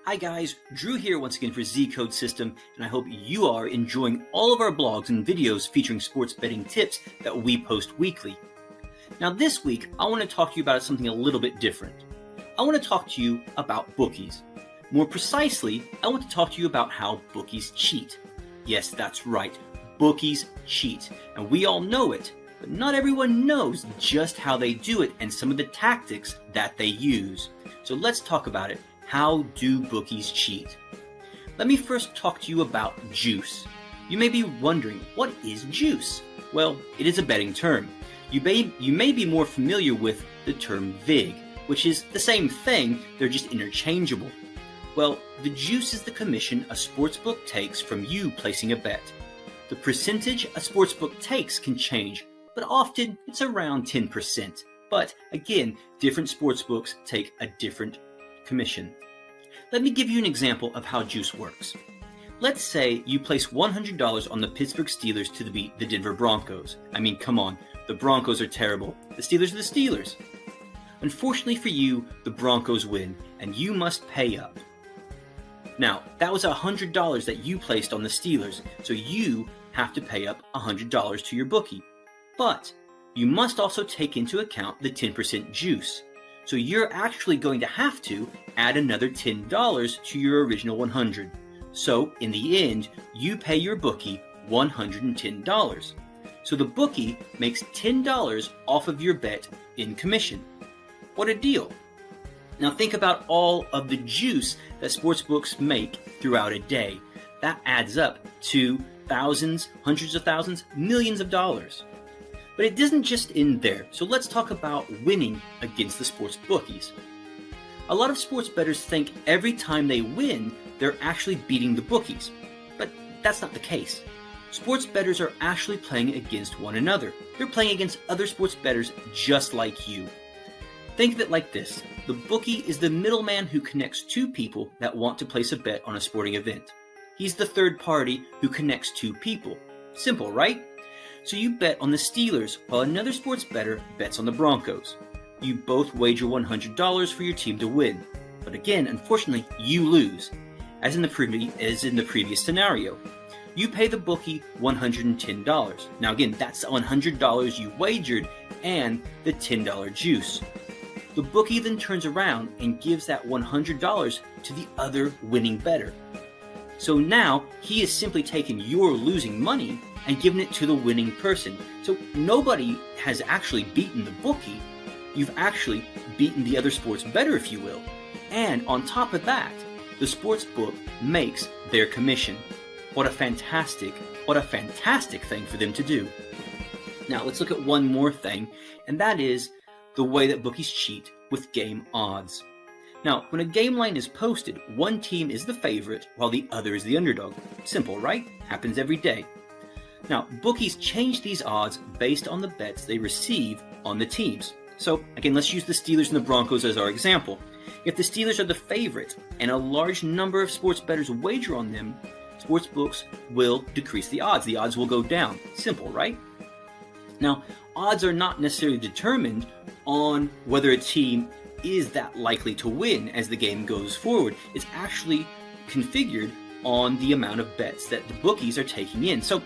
Hi guys, Drew here once again for Zcode System, and I hope you are enjoying all of our blogs and videos featuring sports betting tips that we post weekly. Now this week, I want to talk to you about something a little bit different. I want to talk to you about bookies. More precisely, I want to talk to you about how bookies cheat. Yes, that's right, bookies cheat, and we all know it, but not everyone knows just how they do it and some of the tactics that they use. So let's talk about it. How do bookies cheat? Let me first talk to you about juice. You may be wondering, what is juice? Well, it is a betting term. You may be more familiar with the term vig, which is the same thing, they're just interchangeable. Well, the juice is the commission a sportsbook takes from you placing a bet. The percentage a sportsbook takes can change, but often it's around 10%. But again, different sportsbooks take a different commission. Let me give you an example of how juice works. Let's say you place $100 on the Pittsburgh Steelers to beat the Denver Broncos. I mean, come on, the Broncos are terrible. The Steelers are the Steelers. Unfortunately for you, the Broncos win, and you must pay up. Now, that was $100 that you placed on the Steelers, so you have to pay up $100 to your bookie. But you must also take into account the 10% juice. So you're actually going to have to add another $10 to your original $100. So in the end, you pay your bookie $110. So the bookie makes $10 off of your bet in commission. What a deal. Now think about all of the juice that sportsbooks make throughout a day. That adds up to thousands, hundreds of thousands, millions of dollars. But it doesn't just end there, so let's talk about winning against the sports bookies. A lot of sports bettors think every time they win, they're actually beating the bookies. But that's not the case. Sports bettors are actually playing against one another. They're playing against other sports bettors just like you. Think of it like this. The bookie is the middleman who connects two people that want to place a bet on a sporting event. He's the third party who connects two people. Simple, right? So you bet on the Steelers while another sports bettor bets on the Broncos. You both wager $100 for your team to win. But again, unfortunately, you lose, as in the previous scenario. You pay the bookie $110. Now again, that's $100 you wagered and the $10 juice. The bookie then turns around and gives that $100 to the other winning bettor. So now he is simply taking your losing money and giving it to the winning person. So nobody has actually beaten the bookie. You've actually beaten the other sports bettor, if you will. And on top of that, the sports book makes their commission. What a fantastic thing for them to do. Now let's look at one more thing, and that is the way that bookies cheat with game odds. Now, when a game line is posted, one team is the favorite while the other is the underdog. Simple, right? Happens every day. Now, bookies change these odds based on the bets they receive on the teams. So, again, let's use the Steelers and the Broncos as our example. If the Steelers are the favorite and a large number of sports bettors wager on them, sports books will decrease the odds. The odds will go down. Simple, right? Now, odds are not necessarily determined on whether a team is that likely to win as the game goes forward. It's actually configured on the amount of bets that the bookies are taking in. So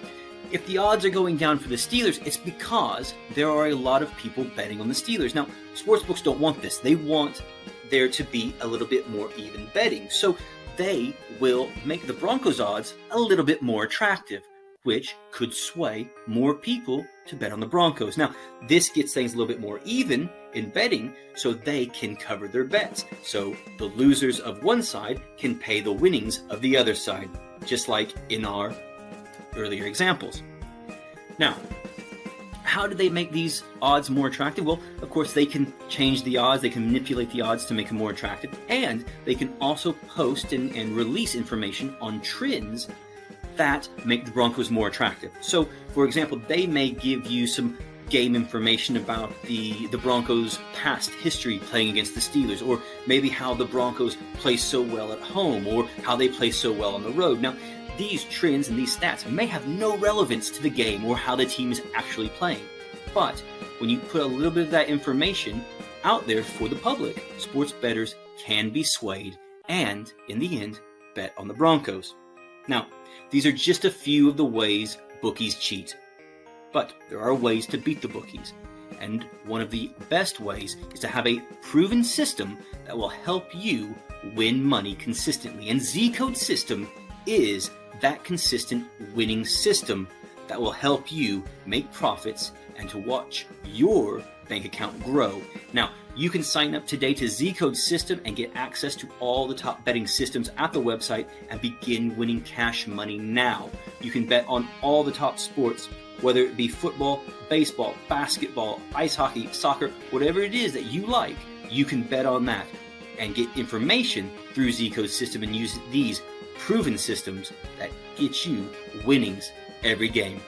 if the odds are going down for the Steelers, it's because there are a lot of people betting on the Steelers. Now, sportsbooks don't want this. They want there to be a little bit more even betting. So they will make the Broncos odds a little bit more attractive, which could sway more people to bet on the Broncos. Now, this gets things a little bit more even in betting, so they can cover their bets. So the losers of one side can pay the winnings of the other side, just like in our earlier examples. Now, how do they make these odds more attractive? Well, of course, they can change the odds, they can manipulate the odds to make them more attractive, and they can also post and release information on trends that make the Broncos more attractive. So, for example, they may give you some game information about the Broncos' past history playing against the Steelers, or maybe how the Broncos play so well at home, or how they play so well on the road. Now, these trends and these stats may have no relevance to the game or how the team is actually playing. But when you put a little bit of that information out there for the public, sports bettors can be swayed and, in the end, bet on the Broncos. Now, these are just a few of the ways bookies cheat. But there are ways to beat the bookies, and one of the best ways is to have a proven system that will help you win money consistently. And Zcode system is that consistent winning system that will help you make profits and to watch your bank account grow. Now, you can sign up today to Zcode system and get access to all the top betting systems at the website and begin winning cash money now. You can bet on all the top sports, whether it be football, baseball, basketball, ice hockey, soccer, whatever it is that you like, you can bet on that and get information through Zcode system and use these proven systems that get you winnings every game.